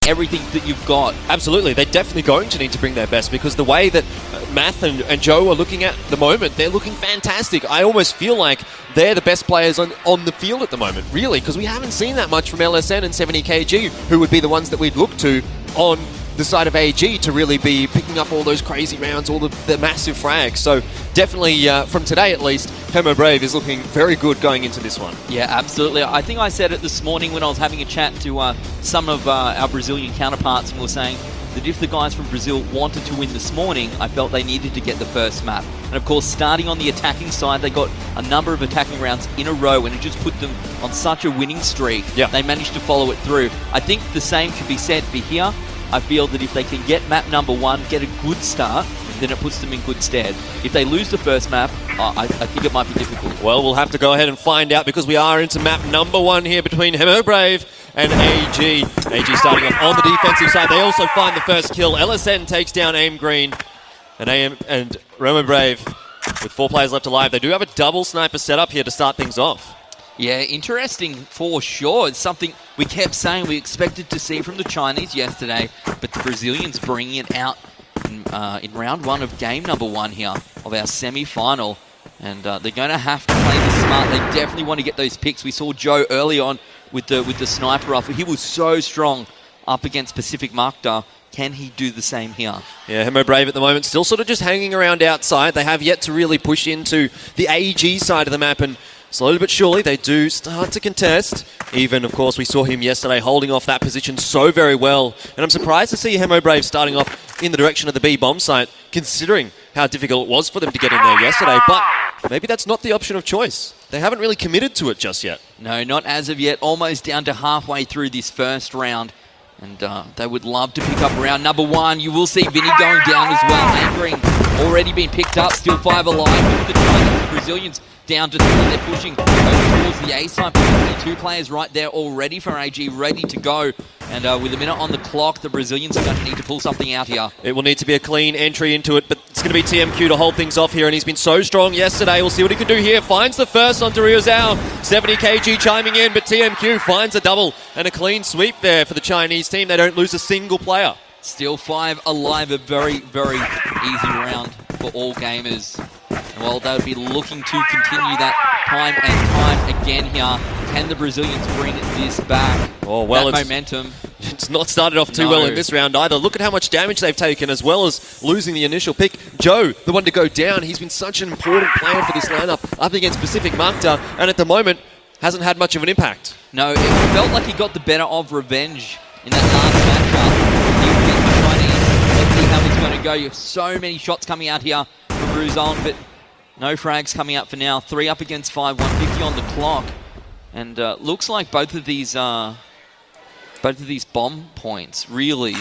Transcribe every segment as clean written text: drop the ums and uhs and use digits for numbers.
everything that you've got. Absolutely, they're definitely going to need to bring their best because the way that Math and Joe are looking at the moment, they're looking fantastic. I almost feel like they're the best players on the field at the moment, really, because we haven't seen that much from LSN and 70kg, who would be the ones that we'd look to on the side of AG to really be picking up all those crazy rounds, all the massive frags. So definitely, from today at least, Hemo Brave is looking very good going into this one. Yeah, absolutely. I think I said it this morning when I was having a chat to some of our Brazilian counterparts, and we were saying that if the guys from Brazil wanted to win this morning, I felt they needed to get the first map. And of course, starting on the attacking side, they got a number of attacking rounds in a row, and it just put them on such a winning streak. Yeah. They managed to follow it through. I think the same could be said for here. I feel that if they can get map number 1, get a good start, then it puts them in good stead. If they lose the first map, I think it might be difficult. Well, we'll have to go ahead and find out because we are into map number 1 here between Hemo Brave and AG. AG starting off on the defensive side. They also find the first kill. LSN takes down Aim Green and Remo Brave with 4 players left alive. They do have a double sniper setup here to start things off. Yeah, interesting for sure. It's something we kept saying we expected to see from the Chinese yesterday, but the Brazilians bringing it out in round 1 of game number 1 here of our semi-final. And they're going to have to play this smart. They definitely want to get those picks. We saw Joe early on with the sniper rifle. He was so strong up against Pacific Makta. Can he do the same here? Yeah, Hemo Brave at the moment still sort of just hanging around outside. They have yet to really push into the AG side of the map, and slowly but surely, they do start to contest. Even, of course, we saw him yesterday holding off that position so very well. And I'm surprised to see Hemo Brave starting off in the direction of the B bomb site, considering how difficult it was for them to get in there yesterday. But maybe that's not the option of choice. They haven't really committed to it just yet. No, not as of yet. Almost down to halfway through this first round. And they would love to pick up round number 1. You will see Vinny going down as well. Aim Green already been picked up. Still 5 alive. With the Brazilians down to 3. They're pushing over towards the A side. 2 players right there already for AG, ready to go. And with a minute on the clock, the Brazilians are going to need to pull something out here. It will need to be a clean entry into it, but it's going to be TMQ to hold things off here, and he's been so strong yesterday. We'll see what he can do here. Finds the first onto Rio Zhao. 70kg chiming in, but TMQ finds a double and a clean sweep there for the Chinese team. They don't lose a single player. Still 5 alive, a very, very easy round for all gamers. Well, they'll be looking to continue that time and time again here. Can the Brazilians bring this back? Oh, well, that momentum. It's not started off too well in this round either. Look at how much damage they've taken, as well as losing the initial pick. Joe, the one to go down, he's been such an important player for this lineup up against Pacific Makta, and at the moment hasn't had much of an impact. No, it felt like he got the better of revenge in that last matchup. He would get the Chinese. Let's see how he's going to go. You have so many shots coming out here from Bruzon, but no frags coming out for now. 3 up against 5, 150 on the clock. And looks like both of these bomb points really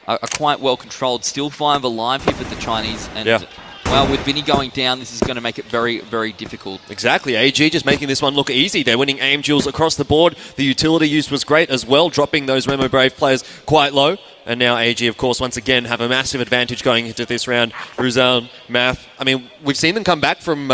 are quite well controlled. Still 5 alive here for the Chinese. And well, with Vinny going down, this is going to make it very, very difficult. Exactly. AG just making this one look easy. They're winning aim duels across the board. The utility use was great as well, dropping those Remo Brave players quite low. And now AG, of course, once again have a massive advantage going into this round. Ruzan, Math, I mean, we've seen them come back from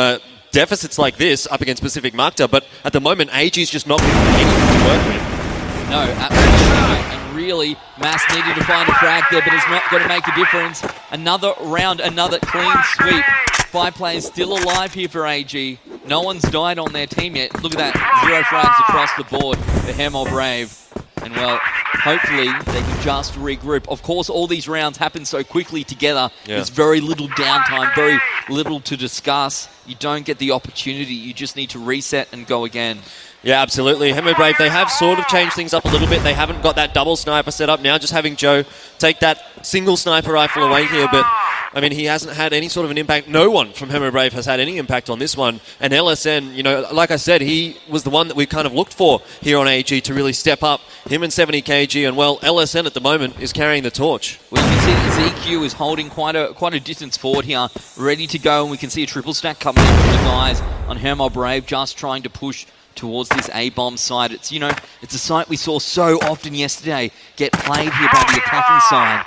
deficits like this up against Pacific Makta, but at the moment, AG's just not going to have anything to work with. No, absolutely. And really, Mass needed to find a frag there, but it's not going to make a difference. Another round, another clean sweep. 5 players still alive here for AG. No one's died on their team yet. Look at that, 0 frags across the board for Hemo Brave. And well, hopefully they can just regroup. Of course, all these rounds happen so quickly together. Yeah. There's very little downtime, very little to discuss. You don't get the opportunity. You just need to reset and go again. Yeah, absolutely. Hemo Brave, they have sort of changed things up a little bit. They haven't got that double sniper set up now, just having Joe take that single sniper rifle away here. But, I mean, he hasn't had any sort of an impact. No one from Hemo Brave has had any impact on this one. And LSN, you know, like I said, he was the one that we kind of looked for here on AG to really step up. Him and 70kg, and, well, LSN at the moment is carrying the torch. Well, you can see that ZQ is holding quite a distance forward here, ready to go. And we can see a triple stack coming in from the guys on Hemo Brave, just trying to push towards this A-bomb side. It's, you know, it's a site we saw so often yesterday get played here by the attacking side.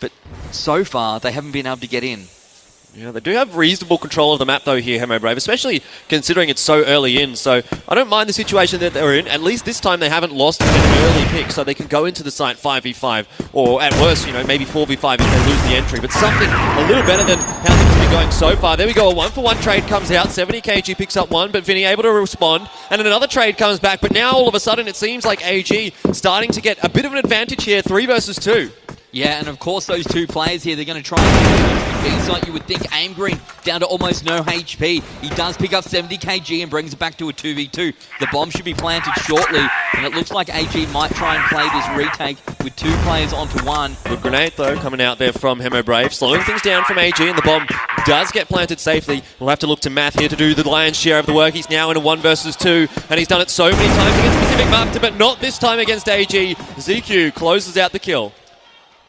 But so far, they haven't been able to get in. Yeah, they do have reasonable control of the map, though, here, Hemo Brave, especially considering it's so early in. So I don't mind the situation that they're in. At least this time they haven't lost an early pick, so they can go into the site 5v5, or at worst, maybe 4v5 if they lose the entry. But something a little better than how things have been going so far. There we go, a 1-for-1 trade comes out. 70kg picks up one, but Vinny able to respond. And then another trade comes back, but now all of a sudden it seems like AG starting to get a bit of an advantage here, 3 versus 2. Yeah, and of course those two players here, they're going to try and get the B-site. You would think Aim Green down to almost no HP. He does pick up 70kg and brings it back to a 2v2. The bomb should be planted shortly, and it looks like AG might try and play this retake with 2 players onto 1. Good grenade, though, coming out there from Hemo Brave. Slowing things down from AG, and the bomb does get planted safely. We'll have to look to Math here to do the lion's share of the work. He's now in a 1 versus 2, and he's done it so many times against Pacific Markta, but not this time against AG. ZQ closes out the kill.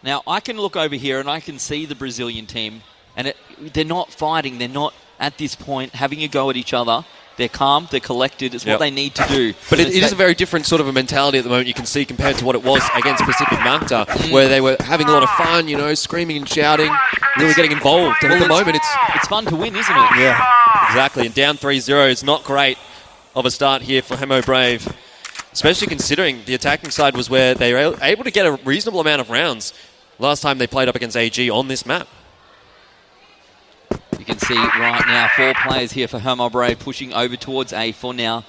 Now, I can look over here and I can see the Brazilian team, and they're not fighting. They're not, at this point, having a go at each other. They're calm, they're collected. It's what they need to do. But it is a very different sort of a mentality at the moment, you can see, compared to what it was against Pacific Markta, where they were having a lot of fun, screaming and shouting, really getting involved. And at the moment, it's fun to win, isn't it? Yeah, exactly. And down 3-0 is not great of a start here for Hemo Brave, especially considering the attacking side was where they were able to get a reasonable amount of rounds last time they played up against AG on this map. You can see right now 4 players here for Hemo Brave pushing over towards A for now.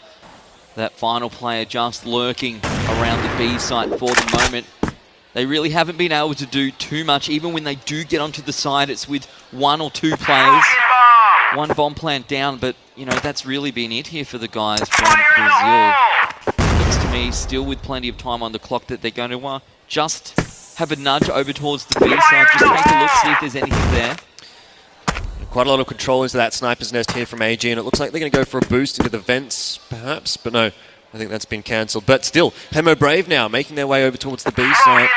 That final player just lurking around the B site for the moment. They really haven't been able to do too much. Even when they do get onto the side, it's with 1 or 2 players. 1 bomb plant down, but that's really been it here for the guys from Brazil. Looks to me, still with plenty of time on the clock, that they're going to just have a nudge over towards the B side. Just take a look, see if there's anything there. Quite a lot of control into that sniper's nest here from AG, and it looks like they're going to go for a boost into the vents, perhaps. But no, I think that's been cancelled. But still, Hemo Brave now making their way over towards the B side.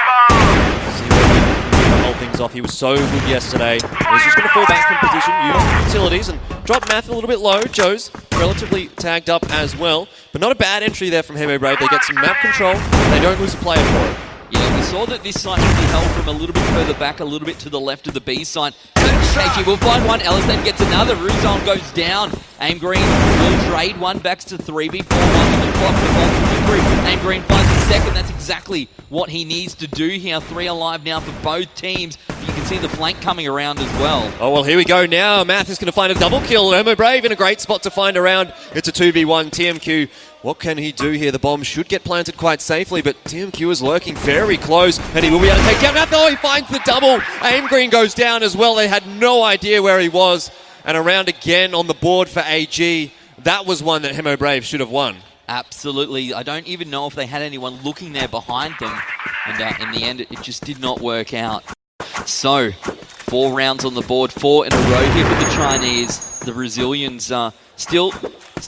See where he can hold things off. He was so good yesterday. He's just going to fall back from position, use utilities, and drop Math a little bit low. Joe's relatively tagged up as well. But not a bad entry there from Hemo Brave. They get some map control. They don't lose a player for it. Yeah, we saw that this site can be held from a little bit further back, a little bit to the left of the B side. KG will find one. Ellis then gets another. Ruzon goes down. Aim Green will trade one back to 3v4. 1 on the clock. The ball through. Aim Green finds a second. That's exactly what he needs to do here. 3 alive now for both teams. You can see the flank coming around as well. Oh, well, here we go now. Math is going to find a double kill. Hemo Brave in a great spot to find around. It's a 2v1. TMQ, what can he do here? The bomb should get planted quite safely, but TMQ is lurking very close, and he will be able to take down Math. Oh, he finds the double. Aim Green goes down as well. They had no idea where he was. And around again on the board for AG. That was one that Hemo Brave should have won. Absolutely. I don't even know if they had anyone looking there behind them. And in the end, it just did not work out. So, 4 rounds on the board, 4 in a row here for the Chinese. The Brazilians still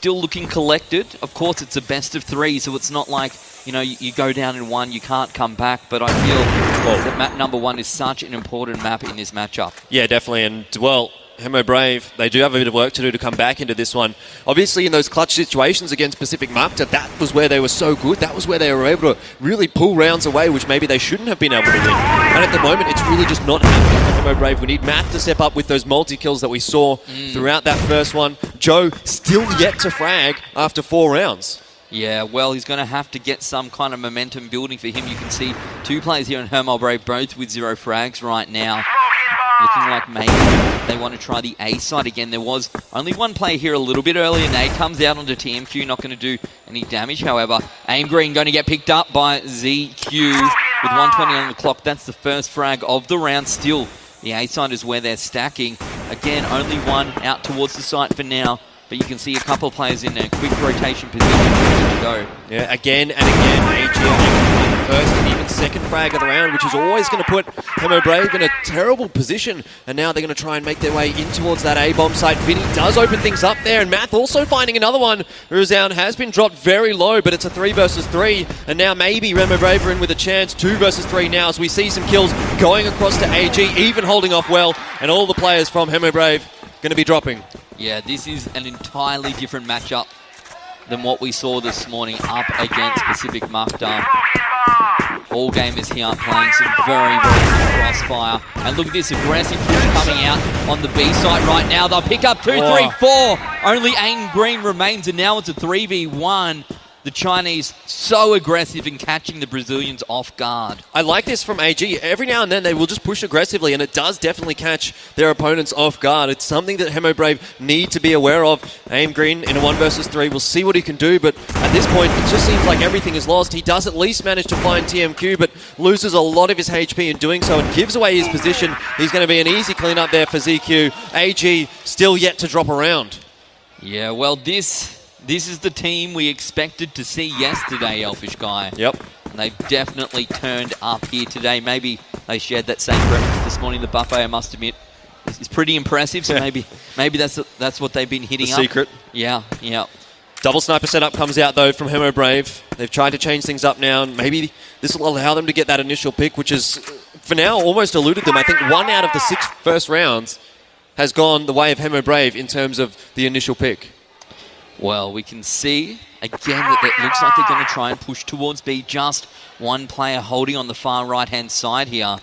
looking collected. Of course, it's a best of 3, so it's not like, you go down in 1, you can't come back. But I feel that map number 1 is such an important map in this matchup. Yeah, definitely. And, well, Hemo Brave, they do have a bit of work to do to come back into this one. Obviously, in those clutch situations against Pacific Markta, that was where they were so good. That was where they were able to really pull rounds away, which maybe they shouldn't have been able to win. And at the moment, it's really just not happening for Hemo Brave. We need Math to step up with those multi-kills that we saw throughout that first one. Joe still yet to frag after 4 rounds. Yeah, well, he's going to have to get some kind of momentum building for him. You can see 2 players here in Hemo Brave, both with 0 frags right now. Looking like maybe they want to try the A side again. There was only 1 player here a little bit earlier. Nade comes out onto TMQ, not going to do any damage, however. Aim Green going to get picked up by ZQ with 120 on the clock. That's the first frag of the round. Still, the A side is where they're stacking. Again, only 1 out towards the site for now. But you can see a couple of players in a quick rotation position ready to go. Yeah, again and again, AG the first and even second frag of the round, which is always going to put Hemo Brave in a terrible position. And now they're going to try and make their way in towards that A-bomb site. Vinny does open things up there, and Math also finding another one. Ruzon has been dropped very low, but it's a 3 versus 3. And now maybe Hemo Brave are in with a chance. 2 versus 3 now, as we see some kills going across to AG, even holding off well. And all the players from Hemo Brave going to be dropping. Yeah, this is an entirely different matchup than what we saw this morning up against Pacific Markta. All gamers here playing some very, very good Crossfire. And look at this aggressive push coming out on the B side right now. They'll pick up 2, 3, 4. Only Aiden Green remains, and now it's a 3v1. The Chinese so aggressive in catching the Brazilians off guard. I like this from AG. Every now and then they will just push aggressively, and it does definitely catch their opponents off guard. It's something that Hemo Brave need to be aware of. Aim Green in a 1 versus 3. We'll see what he can do, but at this point, it just seems like everything is lost. He does at least manage to find TMQ, but loses a lot of his HP in doing so and gives away his position. He's going to be an easy cleanup there for ZQ. AG still yet to drop around. Yeah, well, this is the team we expected to see yesterday, Elfish Guy. Yep. And they've definitely turned up here today. Maybe they shared that same breakfast this morning. The buffet, I must admit, is pretty impressive. So maybe that's what they've been hitting the up. Secret. Yeah, yeah. Double sniper setup comes out, though, from Hemo Brave. They've tried to change things up now, and maybe this will allow them to get that initial pick, which is, for now, almost eluded them. I think 1 out of the 6 first rounds has gone the way of Hemo Brave in terms of the initial pick. Well, we can see, again, that it looks like they're going to try and push towards B. Just one player holding on the far right-hand side here.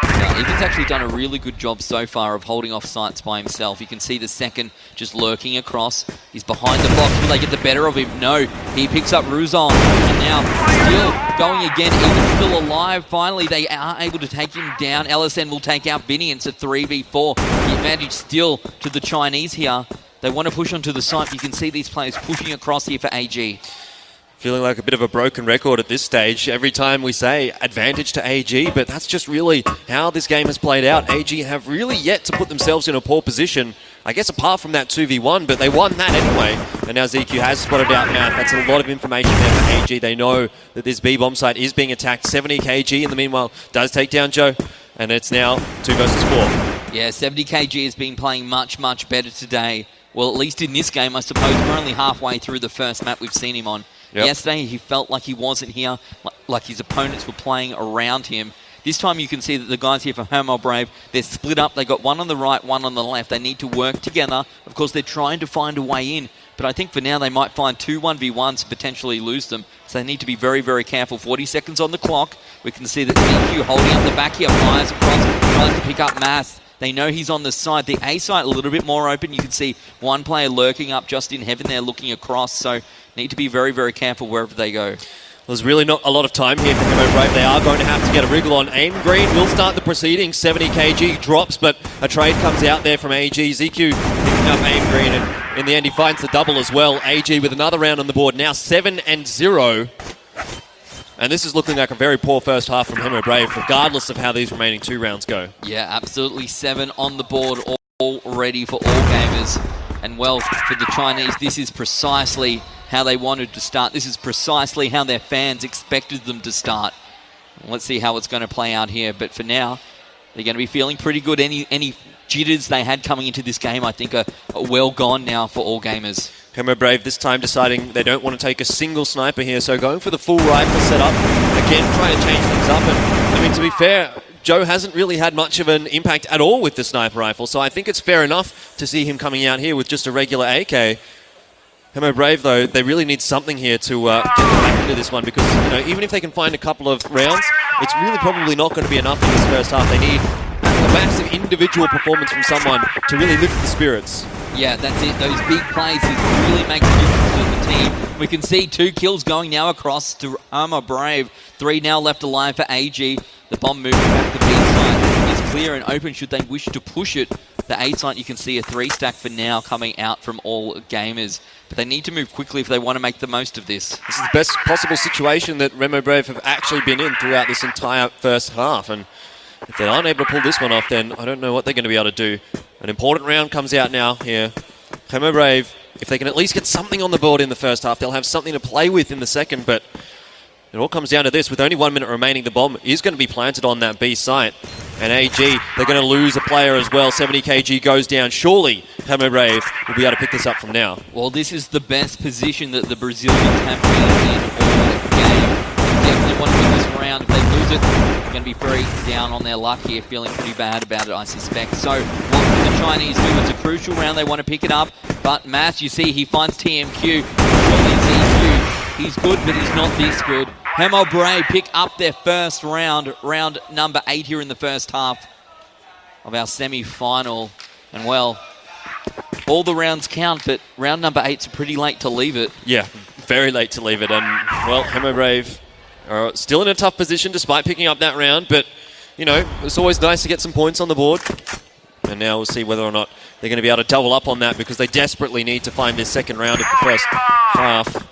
Egan's actually done a really good job so far of holding off sights by himself. You can see the second just lurking across. He's behind the box. Will they get the better of him? No. He picks up Ruzon. And now still going again. Egan's still alive. Finally, they are able to take him down. LSN will take out Vinny. It's a 3v4. The advantage still to the Chinese here. They want to push onto the site. You can see these players pushing across here for AG. Feeling like a bit of a broken record at this stage. Every time we say advantage to AG, but that's just really how this game has played out. AG have really yet to put themselves in a poor position, I guess apart from that 2v1, but they won that anyway. And now ZQ has spotted out Math. That's a lot of information there for AG. They know that this B-bomb site is being attacked. 70 kg in the meanwhile does take down Joe, and it's now 2 versus 4. Yeah, 70 kg has been playing much, much better today. Well, at least in this game, I suppose. We're only halfway through the first map we've seen him on. Yep. Yesterday, he felt like he wasn't here, like his opponents were playing around him. This time, you can see that the guys here for Hemo Brave, they're split up. They got one on the right, one on the left. They need to work together. Of course, they're trying to find a way in. But I think for now, they might find 2 1v1s and potentially lose them. So they need to be very, very careful. 40 seconds on the clock. We can see that ZQ holding up the back here, fires across, tries to pick up Mass. They know he's on the side. The A side a little bit more open. You can see one player lurking up just in heaven there looking across. So need to be very, very careful wherever they go. There's really not a lot of time here for Hemo Brave. They are going to have to get a wriggle on. Aim Green will start the proceedings. 70 kg drops, but a trade comes out there from AG. ZQ picking up Aim Green, and in the end he finds the double as well. AG with another round on the board. Now 7-0. And this is looking like a very poor first half from Hemo Brave, regardless of how these remaining 2 rounds go. Yeah, absolutely. 7 on the board already for all gamers. And well, for the Chinese, this is precisely how they wanted to start. This is precisely how their fans expected them to start. Let's see how it's going to play out here. But for now, they're going to be feeling pretty good. Any jitters they had coming into this game, I think, are well gone now for all gamers. Hemo Brave this time deciding they don't want to take a single sniper here, so going for the full rifle setup. Again, trying to change things up. And I mean, to be fair, Joe hasn't really had much of an impact at all with the sniper rifle, so I think it's fair enough to see him coming out here with just a regular AK. Hemo Brave, though, they really need something here to get back into this one, because even if they can find a couple of rounds, it's really probably not going to be enough in this first half. They need a massive individual performance from someone to really lift the spirits. Yeah, that's it. Those big plays really make a difference to the team. We can see 2 kills going now across to Hemo Brave. 3 now left alive for AG. The bomb moving back to B side is clear and open should they wish to push it. The A side, you can see a 3-stack for now coming out from all gamers. But they need to move quickly if they want to make the most of this. This is the best possible situation that Hemo Brave have actually been in throughout this entire first half. And if they aren't able to pull this one off, then I don't know what they're going to be able to do. An important round comes out now here. Hemo Brave, if they can at least get something on the board in the first half, they'll have something to play with in the second, but it all comes down to this. With only 1 minute remaining, the bomb is going to be planted on that B site. And AG, they're going to lose a player as well. 70 kg goes down. Surely Hemo Brave will be able to pick this up from now. Well, this is the best position that the Brazilians have been in all game. They definitely want to win this round. If they lose it, they're going to be very down on their luck here, feeling pretty bad about it, I suspect. So, what can the Chinese do? It's a crucial round. They want to pick it up. But Mass, you see, he finds TMQ. Surely ZQ. He's good, but he's not this good. Remo Brave pick up their first round, round number 8 here in the first half of our semi-final. And well, all the rounds count, but round number 8's pretty late to leave it. Yeah, very late to leave it. And, well, Remo Brave are still in a tough position despite picking up that round. But, you know, it's always nice to get some points on the board. And now we'll see whether or not they're going to be able to double up on that because they desperately need to find this second round of the first half.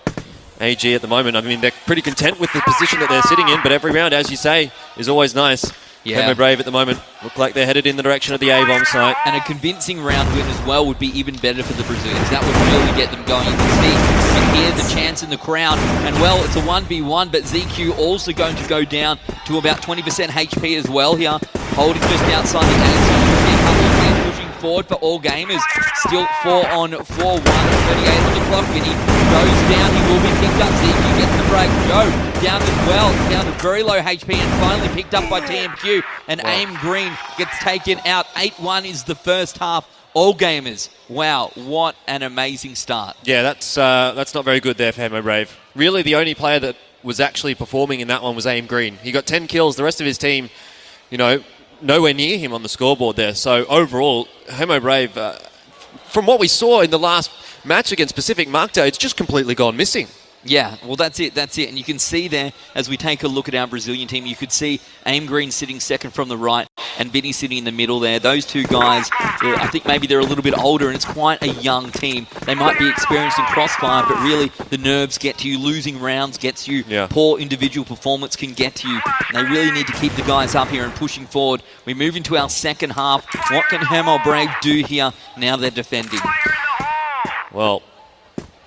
AG at the moment, I mean, they're pretty content with the position that they're sitting in, but every round, as you say, is always nice. Yeah. Remo Brave at the moment look like they're headed in the direction of the A-bomb site. And a convincing round win as well would be even better for the Brazilians. That would really get them going. You can hear the chants in the crowd. And well, it's a 1v1, but ZQ also going to go down to about 20% HP as well here. Holding just outside the A. So you see a couple of players pushing forward for all gamers. Still 4 on 4, 1, 38 on the clock. Vinny goes down. He will be picked up. ZQ gets the break. Joe down as well, down to very low HP and finally picked up by TMQ. And Aim Green gets taken out. 8-1 is the first half. All gamers. Wow, what an amazing start. Yeah, that's not very good there for Remo Brave. Really, the only player that was actually performing in that one was Aim Green. He got 10 kills. The rest of his team, you know, nowhere near him on the scoreboard there. So overall, Remo Brave, from what we saw in the last match against Pacific Markta, it's just completely gone missing. Yeah, well, that's it. And you can see there, as we take a look at our Brazilian team, you could see Aim Green sitting second from the right and Vinny sitting in the middle there. Those two guys, I think maybe they're a little bit older and it's quite a young team. They might be experienced in Crossfire, but really the nerves get to you. Losing rounds gets you. Yeah. Poor individual performance can get to you. And they really need to keep the guys up here and pushing forward. We move into our second half. What can Remo Brave do here now they're defending? Well,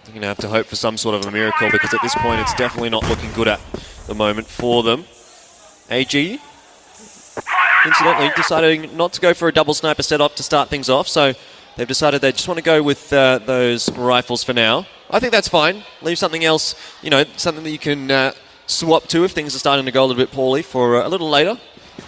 they're going to have to hope for some sort of a miracle because at this point it's definitely not looking good at the moment for them. AG, incidentally, deciding not to go for a double sniper setup to start things off, so they've decided they just want to go with those rifles for now. I think that's fine. Leave something else, you know, something that you can swap to if things are starting to go a little bit poorly for a little later.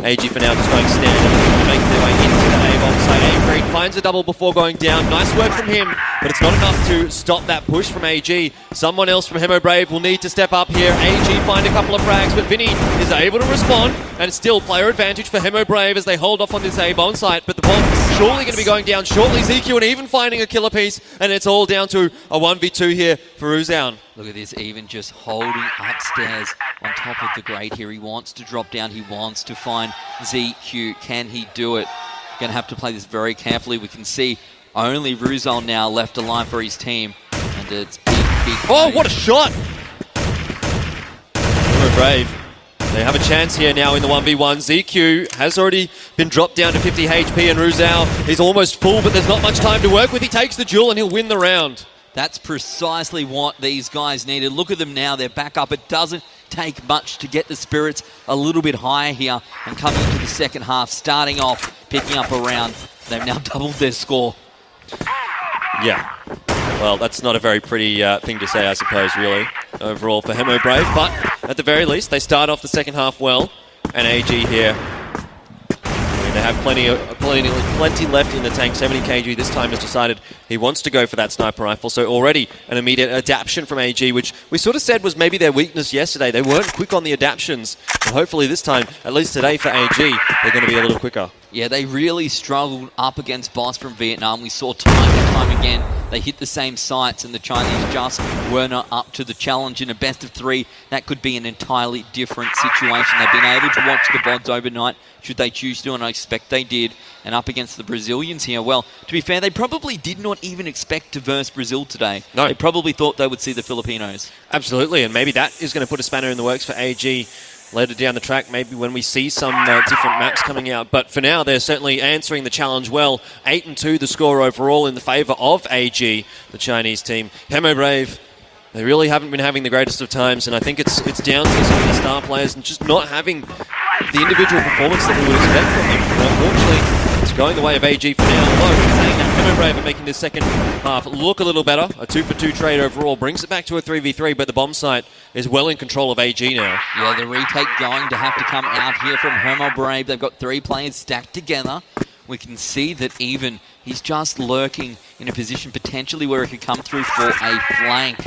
AG for now just going standard to make their way into the A-bomb side. Aim Green finds a double before going down. Nice work from him, but it's not enough to stop that push from AG. Someone else from Remo Brave will need to step up here. AG find a couple of frags, but Vinny is able to respond, and it's still player advantage for Remo Brave as they hold off on this A-bomb site, but the bomb surely going to be going down shortly. ZQ and even finding a killer piece, and it's all down to a 1v2 here for Uzown. Look at this, even just holding upstairs on top of the grate here. He wants to drop down. He wants to find ZQ. Can he do it? Going to have to play this very carefully. We can see only Ruzal now left alive for his team. And it's big. Oh, what a shot! Remo Brave. They have a chance here now in the 1v1. ZQ has already been dropped down to 50 HP, and Ruzal is almost full, but there's not much time to work with. He takes the duel, and he'll win the round. That's precisely what these guys needed. Look at them now. They're back up. It doesn't take much to get the spirits a little bit higher here and coming into the second half, starting off, picking up a round. They've now doubled their score. Yeah. Well, that's not a very pretty thing to say, I suppose, really, overall for Remo Brave. But at the very least, they start off the second half well. And AG here, they have plenty left in the tank. 70 kg this time has decided he wants to go for that sniper rifle. So already an immediate adaptation from AG, which we sort of said was maybe their weakness yesterday. They weren't quick on the adaptions. And hopefully this time, at least today for AG, they're going to be a little quicker. Yeah, they really struggled up against Boss from Vietnam. We saw time and time again, they hit the same sites and the Chinese just were not up to the challenge. In a best of 3, that could be an entirely different situation. They've been able to watch the VODs overnight, should they choose to, and I expect they did. And up against the Brazilians here, well, to be fair, they probably did not even expect to verse Brazil today. No. They probably thought they would see the Filipinos. Absolutely, and maybe that is going to put a spanner in the works for AG later down the track, maybe when we see some different maps coming out. But for now, they're certainly answering the challenge well. 8-2 the score overall in the favour of AG, the Chinese team. Remo Brave, they really haven't been having the greatest of times, and I think it's down to some of the star players and just not having the individual performance that we would expect from them. And unfortunately, it's going the way of AG for now. Although, saying that, Remo Brave are making this second half look a little better. A 2-for-2 trade overall brings it back to a 3v3, but the bomb site is well in control of AG now. Yeah, the retake going to have to come out here from Remo Brave. They've got 3 players stacked together. We can see that even he's just lurking in a position potentially where he could come through for a flank.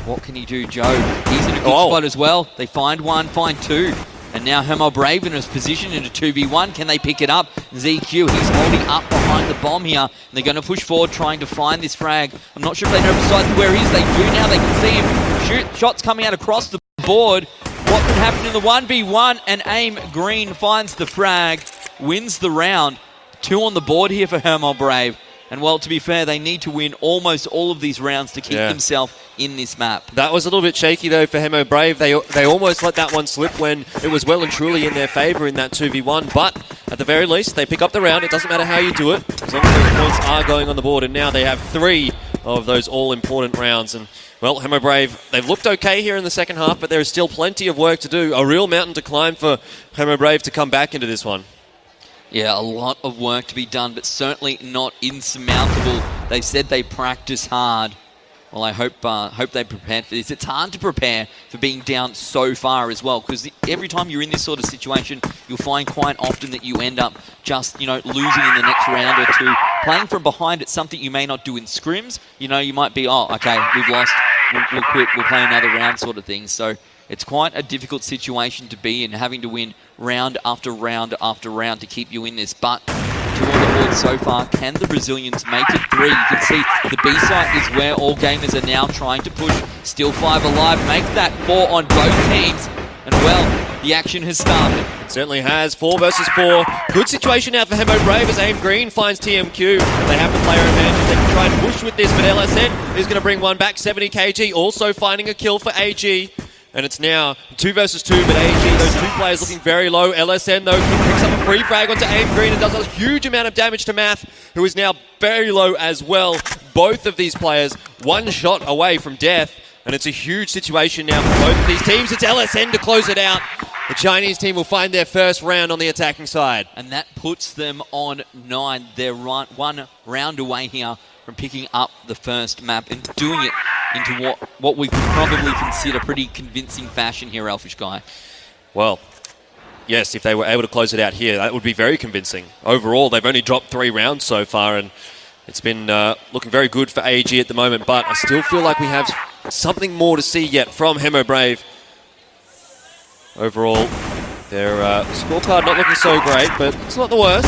What can he do, Joe? He's in a good spot as well. They find one, find two. And now Hermo Brave in his position in a 2v1. Can they pick it up? ZQ, he's holding up behind the bomb here. And they're going to push forward trying to find this frag. I'm not sure if they know precisely where he is. They do now. They can see him. Shoot, shots coming out across the board. What could happen in the 1v1? And Aim Green finds the frag, wins the round. 2 on the board here for Hermo Brave. And well, to be fair, they need to win almost all of these rounds to keep themselves in this map. That was a little bit shaky, though, for Hermo Brave. They almost let that one slip when it was well and truly in their favour in that 2v1. But at the very least, they pick up the round. It doesn't matter how you do it, as long as those points are going on the board. And now they have 3 of those all-important rounds. And, well, Hermo Brave, they've looked okay here in the second half, but there is still plenty of work to do. A real mountain to climb for Hermo Brave to come back into this one. Yeah, a lot of work to be done, but certainly not insurmountable. They said they practice hard. Well, I hope they prepared for this. It's hard to prepare for being down so far as well, because every time you're in this sort of situation, you'll find quite often that you end up just, losing in the next round or two. Playing from behind, it's something you may not do in scrims. You might be, oh, okay, we've lost, we'll quit, we'll play another round sort of thing. So it's quite a difficult situation to be in, having to win round after round after round to keep you in this. But 2 on the board so far. Can the Brazilians make it 3? You can see the B site is where all gamers are now trying to push. Still 5 alive. Make that 4 on both teams. And well, the action has started. It certainly has. 4 versus 4. Good situation now for Hermo Brave as Aim Green finds TMQ. They have the player advantage. They can try and push with this, but LSN is going to bring one back. 70 kg also finding a kill for AG. And it's now 2 versus 2, but AG, those 2 players looking very low. LSN, though, picks up a free frag onto Aim Green and does a huge amount of damage to Math, who is now very low as well. Both of these players 1 shot away from death, and it's a huge situation now for both of these teams. It's LSN to close it out. The Chinese team will find their first round on the attacking side. And that puts them on 9. They're 1 round away here from picking up the first map and doing it into what we could probably consider pretty convincing fashion here, Elfish Guy. Well, yes, if they were able to close it out here, that would be very convincing. Overall, they've only dropped 3 rounds so far, and it's been looking very good for AG at the moment, but I still feel like we have something more to see yet from Hermo Brave. Overall, their scorecard not looking so great, but it's not the worst.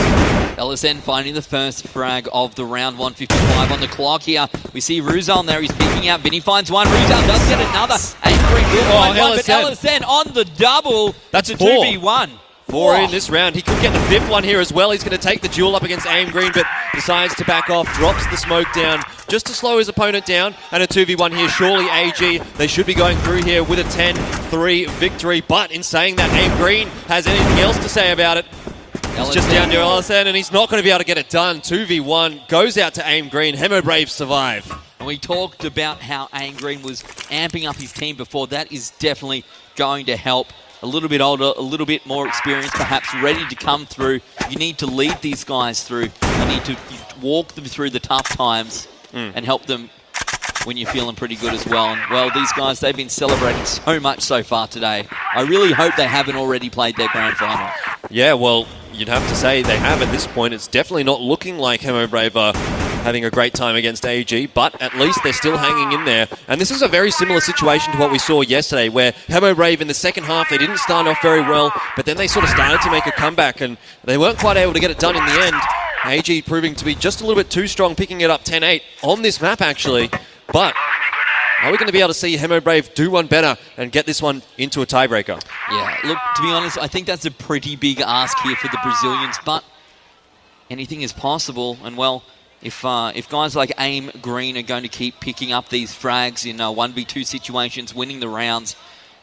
LSN finding the first frag of the round. 1:55 on the clock here. We see Ruzal there. He's peeking out. Vinny finds one. Ruzal does get another. Angry will find one, but LSN on the double. That's a 4. 2v1. 4 in this round. He could get the 5th one here as well. He's going to take the duel up against Aim Green, but decides to back off, drops the smoke down just to slow his opponent down, and a 2v1 here. Surely AG, they should be going through here with a 10-3 victory, but in saying that, Aim Green has anything else to say about it. It's just down to LSN, and he's not going to be able to get it done. 2v1 goes out to Aim Green. Hermo Brave survive. And we talked about how Aim Green was amping up his team before. That is definitely going to help. A little bit older, a little bit more experienced, perhaps ready to come through. You need to lead these guys through. You need to walk them through the tough times and help them when you're feeling pretty good as well. And, well, these guys, they've been celebrating so much so far today. I really hope they haven't already played their grand final. Yeah, well, you'd have to say they have at this point. It's definitely not looking like Hermo Brave are having a great time against AG, but at least they're still hanging in there. And this is a very similar situation to what we saw yesterday, where Hermo Brave in the second half, they didn't start off very well, but then they sort of started to make a comeback, and they weren't quite able to get it done in the end. AG proving to be just a little bit too strong, picking it up 10-8 on this map, actually. But are we going to be able to see Hermo Brave do one better and get this one into a tiebreaker? Yeah, look, to be honest, I think that's a pretty big ask here for the Brazilians, but anything is possible. And, well, if guys like Aim Green are going to keep picking up these frags in 1v2 situations, winning the rounds,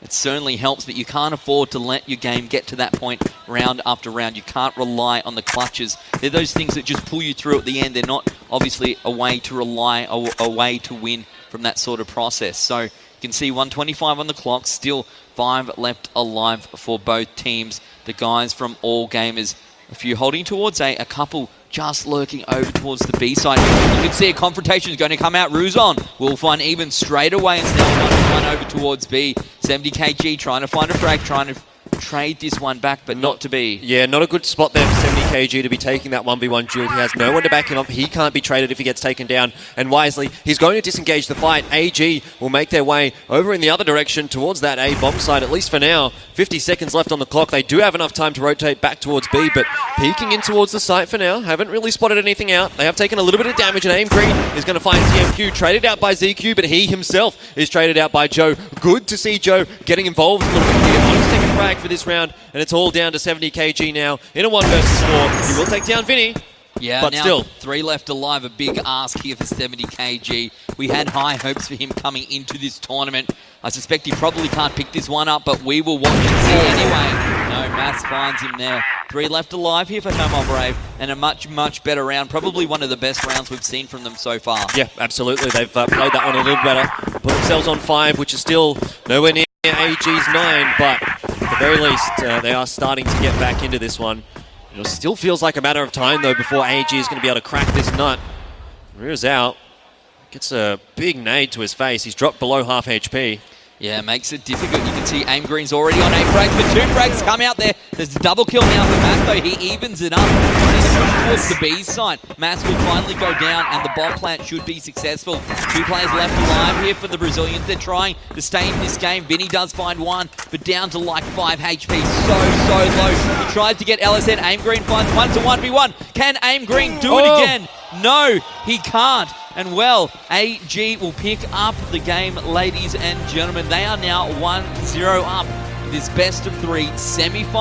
it certainly helps, but you can't afford to let your game get to that point round after round. You can't rely on the clutches. They're those things that just pull you through at the end. They're not obviously a way to rely, a way to win from that sort of process. So you can see 1:25 on the clock, still 5 left alive for both teams. The guys from All Gamers, a few holding towards A, a couple just lurking over towards the B side. You can see a confrontation is going to come out. Ruzon will find even straight away, and now one over towards B. 70 kg trying to find a frag, trying to trade this one back, but not to be. Yeah, not a good spot there for 70 kg to be taking that 1v1 duel. He has no one to back him up. He can't be traded if he gets taken down. And wisely, he's going to disengage the fight. AG will make their way over in the other direction towards that A bomb site, at least for now. 50 seconds left on the clock. They do have enough time to rotate back towards B, but peeking in towards the site for now. Haven't really spotted anything out. They have taken a little bit of damage, and Aim Green is going to find TMQ. Traded out by ZQ, but he himself is traded out by Joe. Good to see Joe getting involved a little bit here. On his second frag for this round, and it's all down to 70 kg now in a 1 versus 4. He will take down Vinny. Yeah, but now still. 3 left alive, a big ask here for 70 kg. We had high hopes for him coming into this tournament. I suspect he probably can't pick this one up, but we will watch and see anyway. No, Mass finds him there. 3 left alive here for No More Brave, and a much, much better round. Probably one of the best rounds we've seen from them so far. Yeah, absolutely. They've played that one a little better. Put themselves on 5, which is still nowhere near AG's 9, but at the very least, they are starting to get back into this one. It still feels like a matter of time, though, before AG is going to be able to crack this nut. Rears out. Gets a big nade to his face. He's dropped below half HP. Yeah, makes it difficult. You can see Aim Green's already on 8 frags, but 2 frags come out there. There's a double kill now for Mass, though. He evens it up. Towards the B side. Mass will finally go down, and the bomb plant should be successful. 2 players left alive here for the Brazilians. They're trying to stay in this game. Vinny does find 1, but down to like 5 HP. So low. He tries to get LSN. Aim Green finds 1 to 1v1. Can Aim Green do it again? No, he can't. And well, AG will pick up the game, ladies and gentlemen. They are now 1-0 up in this best of 3 semi-final.